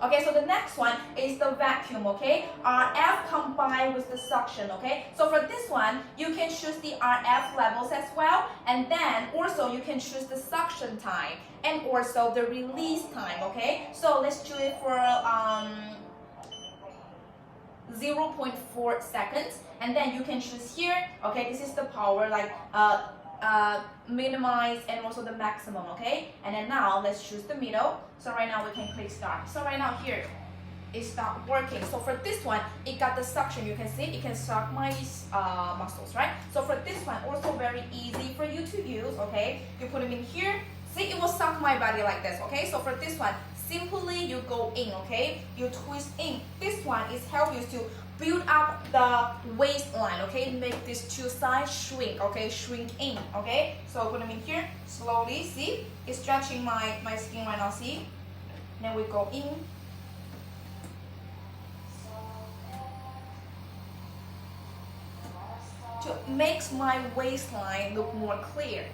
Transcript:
Okay, so the next one is the vacuum, okay? RF combined with the suction, okay? So for this one, you can choose the RF levels as well, and then also you can choose the suction time and also the release time, okay? So let's do it for 0.4 seconds, and then you can choose here, okay? This is the power, like minimize and also the maximum, okay? And then now let's choose the middle. So right now we can click start. So right now here it start working. So for this one, it got the suction. You can see it can suck my muscles, right? So for this one, also very easy for you to use, okay? You put them in here. See, it will suck my body like this, okay? So for this one, simply you go in, okay? You twist in. This one is help you to build up the waistline, okay? Make these two sides shrink, okay? Shrink in, okay? So put them in here, slowly, see? It's stretching my skin right now, see? Then we go in. To make my waistline look more clear.